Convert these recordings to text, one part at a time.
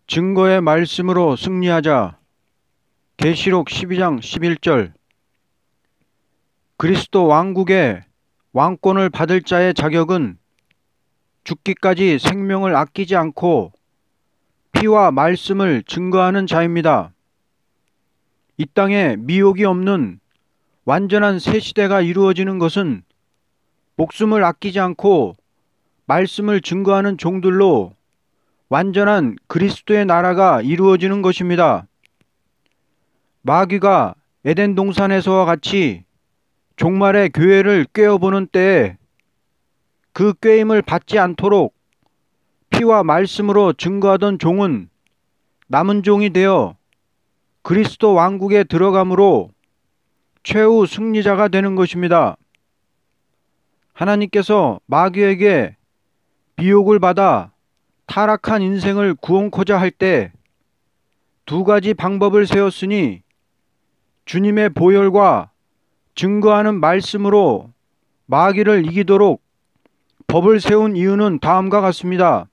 증거의 말씀으로 승리하자. 계시록 12장 11절. 그리스도 왕국의 왕권을 받을 자의 자격은 죽기까지 생명을 아끼지 않고 피와 말씀을 증거하는 자입니다. 이 땅에 미혹이 없는 완전한 새 시대가 이루어지는 것은 목숨을 아끼지 않고 말씀을 증거하는 종들로 완전한 그리스도의 나라가 이루어지는 것입니다. 마귀가 에덴 동산에서와 같이 종말의 교회를 꿰어보는 때에 그 꿰임을 받지 않도록 피와 말씀으로 증거하던 종은 남은 종이 되어 그리스도 왕국에 들어감으로 최후 승리자가 되는 것입니다. 하나님께서 마귀에게 미혹을 받아 타락한 인생을 구원코자 할 때 두 가지 방법을 세웠으니 주님의 보혈과 증거하는 말씀으로 마귀를 이기도록 법을 세운 이유는 다음과 같습니다.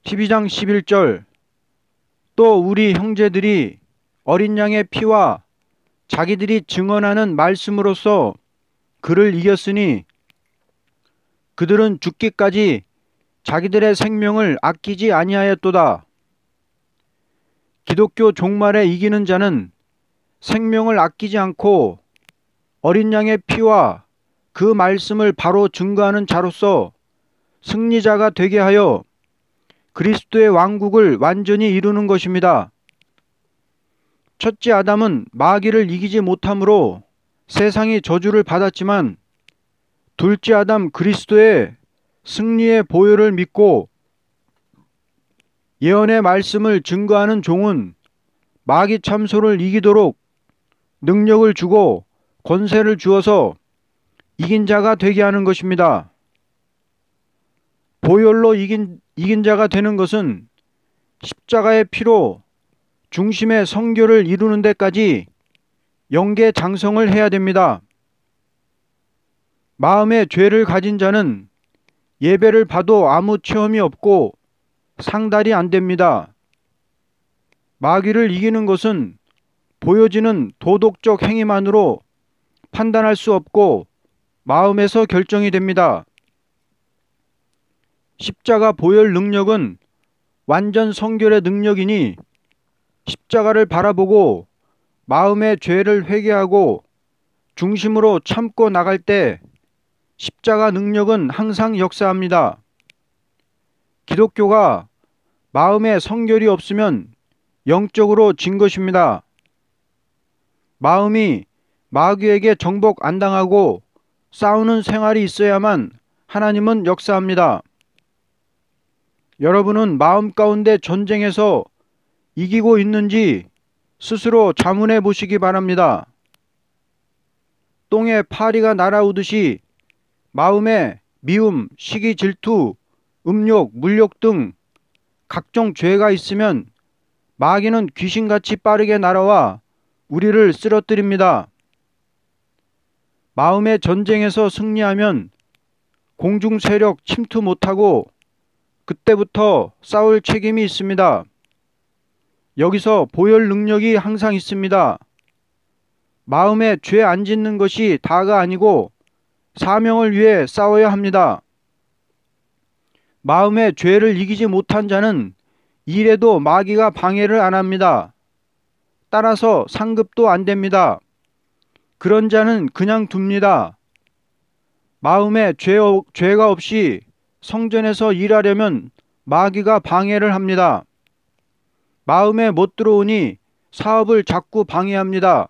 12장 11절. 또 우리 형제들이 어린 양의 피와 자기들이 증언하는 말씀으로써 그를 이겼으니 그들은 죽기까지 자기들의 생명을 아끼지 아니하였도다. 기독교 종말에 이기는 자는 생명을 아끼지 않고 어린 양의 피와 그 말씀을 바로 증거하는 자로서 승리자가 되게 하여 그리스도의 왕국을 완전히 이루는 것입니다. 첫째 아담은 마귀를 이기지 못함으로 세상이 저주를 받았지만 둘째 아담 그리스도의 승리의 보혈을 믿고 예언의 말씀을 증거하는 종은 마귀 참소를 이기도록 능력을 주고 권세를 주어서 이긴 자가 되게 하는 것입니다. 보혈로 이긴 자가 되는 것은 십자가의 피로 중심의 성교를 이루는 데까지 영계 장성을 해야 됩니다. 마음에 죄를 가진 자는 예배를 봐도 아무 체험이 없고 상달이 안 됩니다. 마귀를 이기는 것은 보여지는 도덕적 행위만으로 판단할 수 없고 마음에서 결정이 됩니다. 십자가 보혈 능력은 완전 성결의 능력이니 십자가를 바라보고 마음의 죄를 회개하고 중심으로 참고 나갈 때 십자가 능력은 항상 역사합니다. 기독교가 마음에 성결이 없으면 영적으로 진 것입니다. 마음이 마귀에게 정복 안 당하고 싸우는 생활이 있어야만 하나님은 역사합니다. 여러분은 마음 가운데 전쟁에서 이기고 있는지 스스로 자문해 보시기 바랍니다. 똥에 파리가 날아오듯이 마음에 미움, 시기, 질투, 음욕, 물욕 등 각종 죄가 있으면 마귀는 귀신같이 빠르게 날아와 우리를 쓰러뜨립니다. 마음의 전쟁에서 승리하면 공중 세력 침투 못하고 그때부터 싸울 책임이 있습니다. 여기서 보혈 능력이 항상 있습니다. 마음에 죄 안 짓는 것이 다가 아니고 사명을 위해 싸워야 합니다. 마음의 죄를 이기지 못한 자는 일에도 마귀가 방해를 안 합니다. 따라서 상급도 안 됩니다. 그런 자는 그냥 둡니다. 마음에 죄가 없이 성전에서 일하려면 마귀가 방해를 합니다. 마음에 못 들어오니 사업을 자꾸 방해합니다.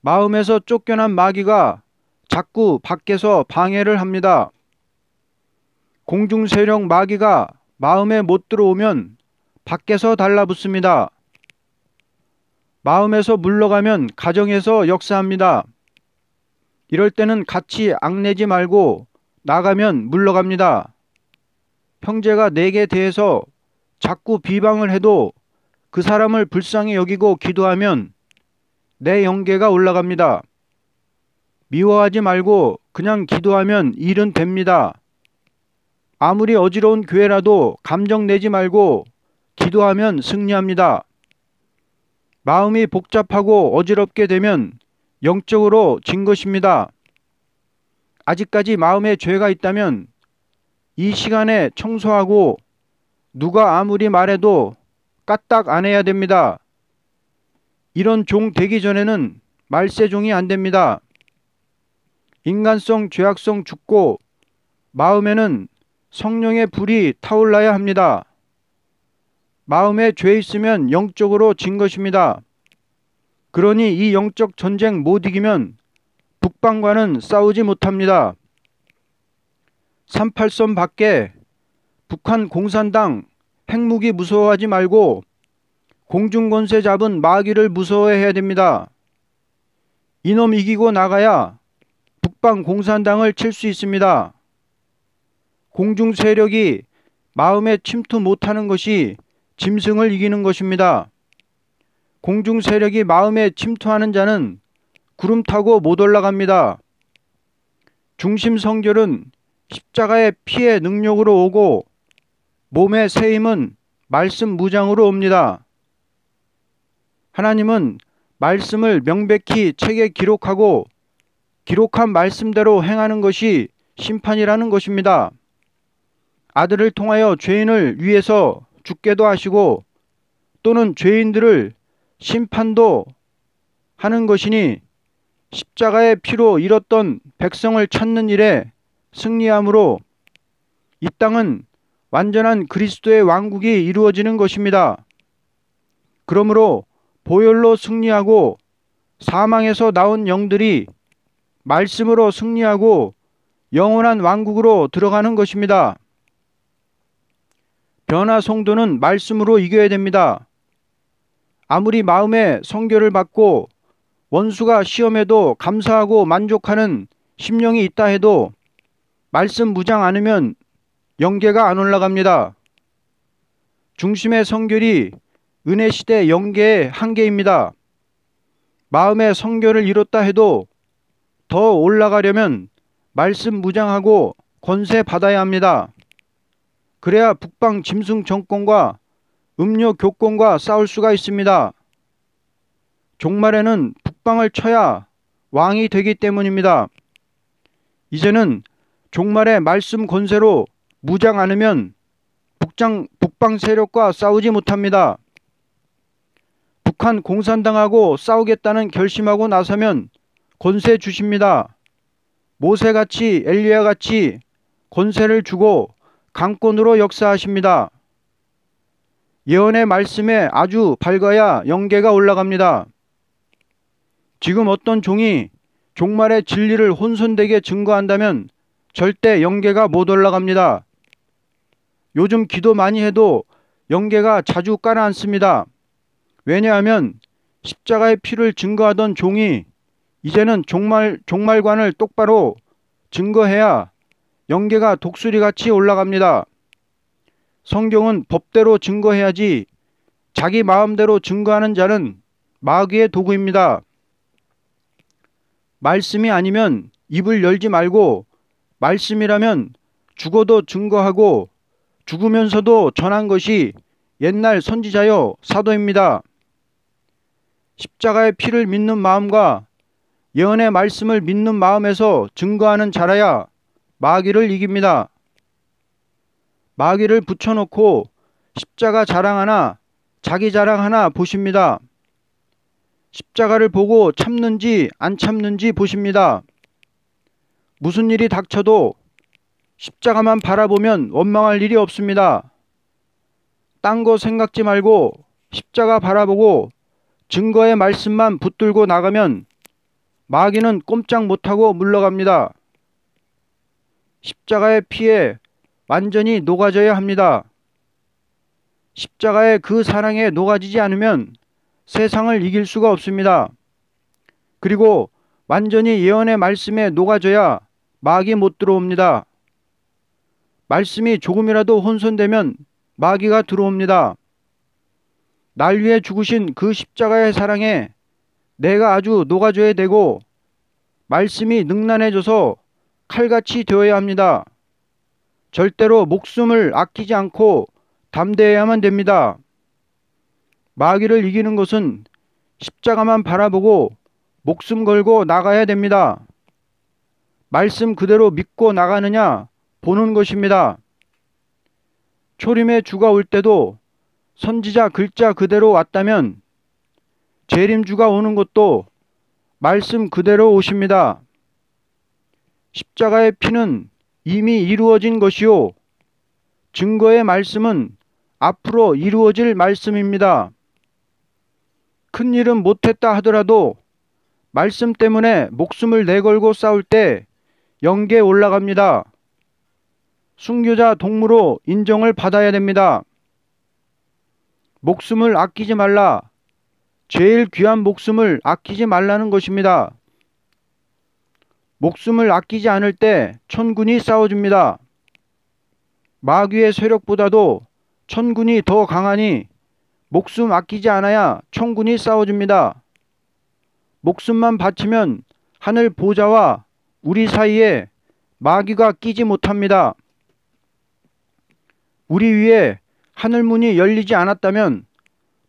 마음에서 쫓겨난 마귀가 자꾸 밖에서 방해를 합니다. 공중세력 마귀가 마음에 못 들어오면 밖에서 달라붙습니다. 마음에서 물러가면 가정에서 역사합니다. 이럴 때는 같이 악내지 말고 나가면 물러갑니다. 형제가 내게 대해서 자꾸 비방을 해도 그 사람을 불쌍히 여기고 기도하면 내 영계가 올라갑니다. 미워하지 말고 그냥 기도하면 일은 됩니다. 아무리 어지러운 교회라도 감정 내지 말고 기도하면 승리합니다. 마음이 복잡하고 어지럽게 되면 영적으로 진 것입니다. 아직까지 마음에 죄가 있다면 이 시간에 청소하고 누가 아무리 말해도 까딱 안 해야 됩니다. 이런 종 되기 전에는 말세종이 안 됩니다. 인간성, 죄악성 죽고 마음에는 성령의 불이 타올라야 합니다. 마음에 죄 있으면 영적으로 진 것입니다. 그러니 이 영적 전쟁 못 이기면 북방과는 싸우지 못합니다. 38선 밖에 북한 공산당 핵무기 무서워하지 말고 공중권세 잡은 마귀를 무서워해야 됩니다. 이놈 이기고 나가야 북방 공산당을 칠 수 있습니다. 공중 세력이 마음에 침투 못하는 것이 짐승을 이기는 것입니다. 공중 세력이 마음에 침투하는 자는 구름 타고 못 올라갑니다. 중심 성결은 십자가의 피의 능력으로 오고 몸의 새 힘은 말씀 무장으로 옵니다. 하나님은 말씀을 명백히 책에 기록하고 기록한 말씀대로 행하는 것이 심판이라는 것입니다. 아들을 통하여 죄인을 위해서 죽게도 하시고 또는 죄인들을 심판도 하는 것이니 십자가의 피로 잃었던 백성을 찾는 일에 승리함으로 이 땅은 완전한 그리스도의 왕국이 이루어지는 것입니다. 그러므로 보혈로 승리하고 사망에서 나온 영들이 말씀으로 승리하고 영원한 왕국으로 들어가는 것입니다. 변화 성도는 말씀으로 이겨야 됩니다. 아무리 마음에 성결을 받고 원수가 시험해도 감사하고 만족하는 심령이 있다 해도 말씀 무장 않으면 영계가 안 올라갑니다. 중심의 성결이 은혜시대 영계의 한계입니다. 마음의 성결을 이뤘다 해도 더 올라가려면 말씀 무장하고 권세 받아야 합니다. 그래야 북방 짐승 정권과 음료 교권과 싸울 수가 있습니다. 종말에는 북방을 쳐야 왕이 되기 때문입니다. 이제는 종말의 말씀 권세로 무장 않으면 북방 세력과 싸우지 못합니다. 북한 공산당하고 싸우겠다는 결심하고 나서면 권세 주십니다. 모세같이 엘리야같이 권세를 주고 강권으로 역사하십니다. 예언의 말씀에 아주 밝아야 영계가 올라갑니다. 지금 어떤 종이 종말의 진리를 혼선되게 증거한다면 절대 영계가 못 올라갑니다. 요즘 기도 많이 해도 영계가 자주 가라앉습니다. 왜냐하면 십자가의 피를 증거하던 종이 이제는 종말관을 똑바로 증거해야 영계가 독수리같이 올라갑니다. 성경은 법대로 증거해야지 자기 마음대로 증거하는 자는 마귀의 도구입니다. 말씀이 아니면 입을 열지 말고 말씀이라면 죽어도 증거하고 죽으면서도 전한 것이 옛날 선지자여 사도입니다. 십자가의 피를 믿는 마음과 예언의 말씀을 믿는 마음에서 증거하는 자라야 마귀를 이깁니다. 마귀를 붙여놓고 십자가 자랑 하나 자기 자랑 하나 보십니다. 십자가를 보고 참는지 안 참는지 보십니다. 무슨 일이 닥쳐도 십자가만 바라보면 원망할 일이 없습니다. 딴 거 생각지 말고 십자가 바라보고 증거의 말씀만 붙들고 나가면 마귀는 꼼짝 못하고 물러갑니다. 십자가의 피에 완전히 녹아져야 합니다. 십자가의 그 사랑에 녹아지지 않으면 세상을 이길 수가 없습니다. 그리고 완전히 예언의 말씀에 녹아져야 마귀 못 들어옵니다. 말씀이 조금이라도 혼선되면 마귀가 들어옵니다. 날 위해 죽으신 그 십자가의 사랑에 내가 아주 녹아져야 되고 말씀이 능란해져서 칼같이 되어야 합니다. 절대로 목숨을 아끼지 않고 담대해야만 됩니다. 마귀를 이기는 것은 십자가만 바라보고 목숨 걸고 나가야 됩니다. 말씀 그대로 믿고 나가느냐 보는 것입니다. 초림의 주가 올 때도 선지자 글자 그대로 왔다면 재림주가 오는 것도 말씀 그대로 오십니다. 십자가의 피는 이미 이루어진 것이요, 증거의 말씀은 앞으로 이루어질 말씀입니다. 큰 일은 못했다 하더라도 말씀 때문에 목숨을 내걸고 싸울 때 영계에 올라갑니다. 순교자 동무로 인정을 받아야 됩니다. 목숨을 아끼지 말라. 제일 귀한 목숨을 아끼지 말라는 것입니다. 목숨을 아끼지 않을 때 천군이 싸워줍니다. 마귀의 세력보다도 천군이 더 강하니 목숨 아끼지 않아야 천군이 싸워줍니다. 목숨만 바치면 하늘 보좌와 우리 사이에 마귀가 끼지 못합니다. 우리 위에 하늘문이 열리지 않았다면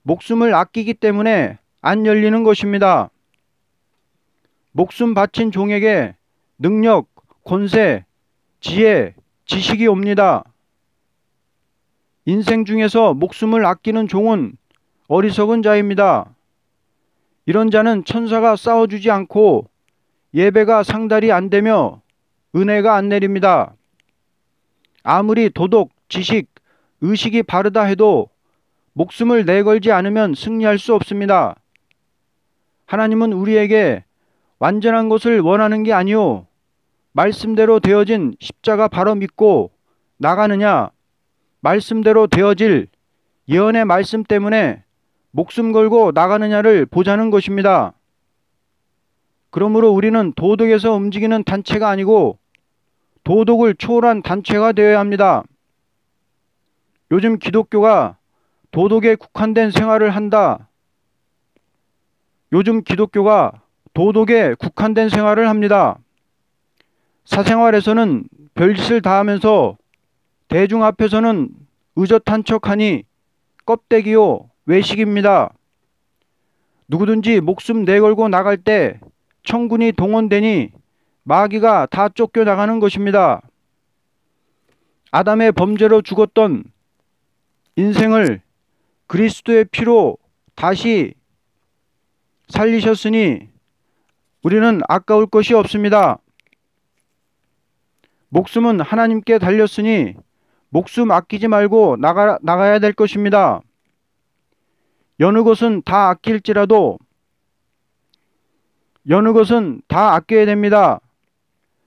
목숨을 아끼기 때문에 안 열리는 것입니다. 목숨 바친 종에게 능력, 권세, 지혜, 지식이 옵니다. 인생 중에서 목숨을 아끼는 종은 어리석은 자입니다. 이런 자는 천사가 싸워주지 않고 예배가 상달이 안 되며 은혜가 안 내립니다. 아무리 도덕, 지식, 의식이 바르다 해도 목숨을 내걸지 않으면 승리할 수 없습니다. 하나님은 우리에게 완전한 것을 원하는 게 아니오, 말씀대로 되어진 십자가 바로 믿고 나가느냐, 말씀대로 되어질 예언의 말씀 때문에 목숨 걸고 나가느냐를 보자는 것입니다. 그러므로 우리는 도덕에서 움직이는 단체가 아니고 도덕을 초월한 단체가 되어야 합니다. 요즘 기독교가 도덕에 국한된 생활을 한다. 요즘 기독교가 도덕에 국한된 생활을 합니다. 사생활에서는 별짓을 다 하면서 대중 앞에서는 의젓한 척하니 껍데기요 외식입니다. 누구든지 목숨 내걸고 나갈 때 천군이 동원되니 마귀가 다 쫓겨나가는 것입니다. 아담의 범죄로 죽었던 인생을 그리스도의 피로 다시 살리셨으니 우리는 아까울 것이 없습니다. 목숨은 하나님께 달렸으니 목숨 아끼지 말고 나가야 될 것입니다. 여느 것은 다 아낄지라도 여느 것은 다 아껴야 됩니다.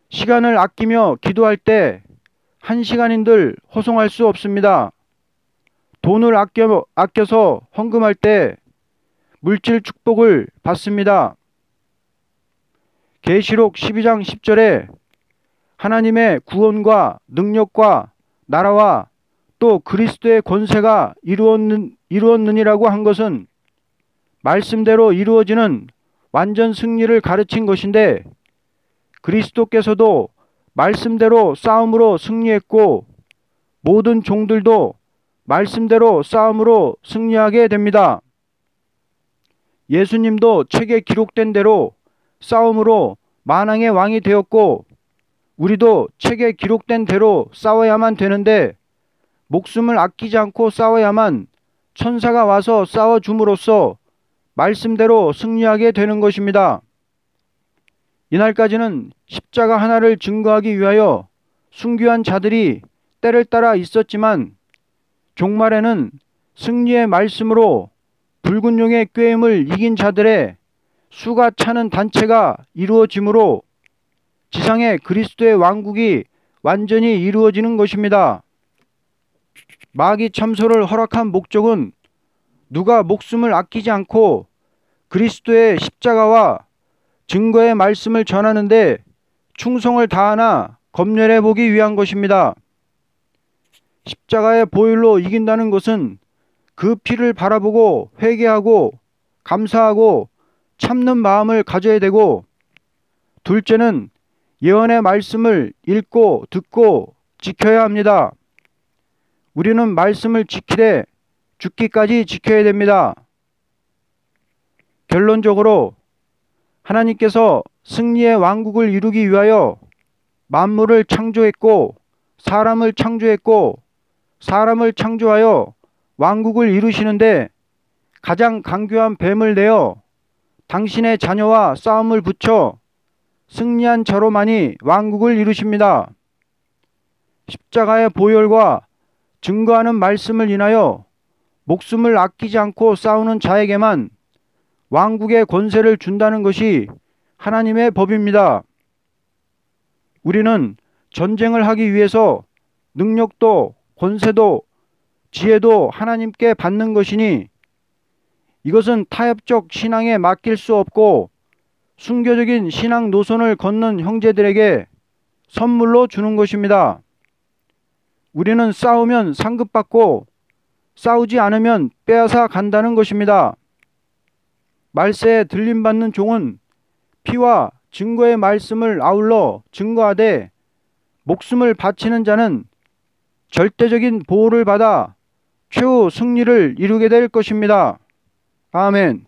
시간을 아끼며 기도할 때 1시간인들 허송할 수 없습니다. 돈을 아껴서 헌금할 때 물질 축복을 받습니다. 계시록 12장 10절에 하나님의 구원과 능력과 나라와 또 그리스도의 권세가 이루었느니라고 한 것은 말씀대로 이루어지는 완전 승리를 가르친 것인데, 그리스도께서도 말씀대로 싸움으로 승리했고 모든 종들도 말씀대로 싸움으로 승리하게 됩니다. 예수님도 책에 기록된 대로 싸움으로 만왕의 왕이 되었고 우리도 책에 기록된 대로 싸워야만 되는데, 목숨을 아끼지 않고 싸워야만 천사가 와서 싸워줌으로써 말씀대로 승리하게 되는 것입니다. 이날까지는 십자가 하나를 증거하기 위하여 순교한 자들이 때를 따라 있었지만 종말에는 승리의 말씀으로 붉은 용의 꾀임을 이긴 자들의 수가 차는 단체가 이루어지므로 지상의 그리스도의 왕국이 완전히 이루어지는 것입니다. 마귀 참소를 허락한 목적은 누가 목숨을 아끼지 않고 그리스도의 십자가와 증거의 말씀을 전하는데 충성을 다하나 검열해 보기 위한 것입니다. 십자가의 보혈로 이긴다는 것은 그 피를 바라보고 회개하고 감사하고 참는 마음을 가져야 되고, 둘째는 예언의 말씀을 읽고 듣고 지켜야 합니다. 우리는 말씀을 지키되 죽기까지 지켜야 됩니다. 결론적으로 하나님께서 승리의 왕국을 이루기 위하여 만물을 창조했고 사람을 창조했고 사람을 창조하여 왕국을 이루시는데 가장 강교한 뱀을 내어 당신의 자녀와 싸움을 붙여 승리한 자로만이 왕국을 이루십니다. 십자가의 보혈과 증거하는 말씀을 인하여 목숨을 아끼지 않고 싸우는 자에게만 왕국의 권세를 준다는 것이 하나님의 법입니다. 우리는 전쟁을 하기 위해서 능력도 권세도 지혜도 하나님께 받는 것이니 이것은 타협적 신앙에 맡길 수 없고 순교적인 신앙 노선을 걷는 형제들에게 선물로 주는 것입니다. 우리는 싸우면 상급받고 싸우지 않으면 빼앗아 간다는 것입니다. 말세에 들림받는 종은 피와 증거의 말씀을 아울러 증거하되 목숨을 바치는 자는 절대적인 보호를 받아 최후 승리를 이루게 될 것입니다. 아멘.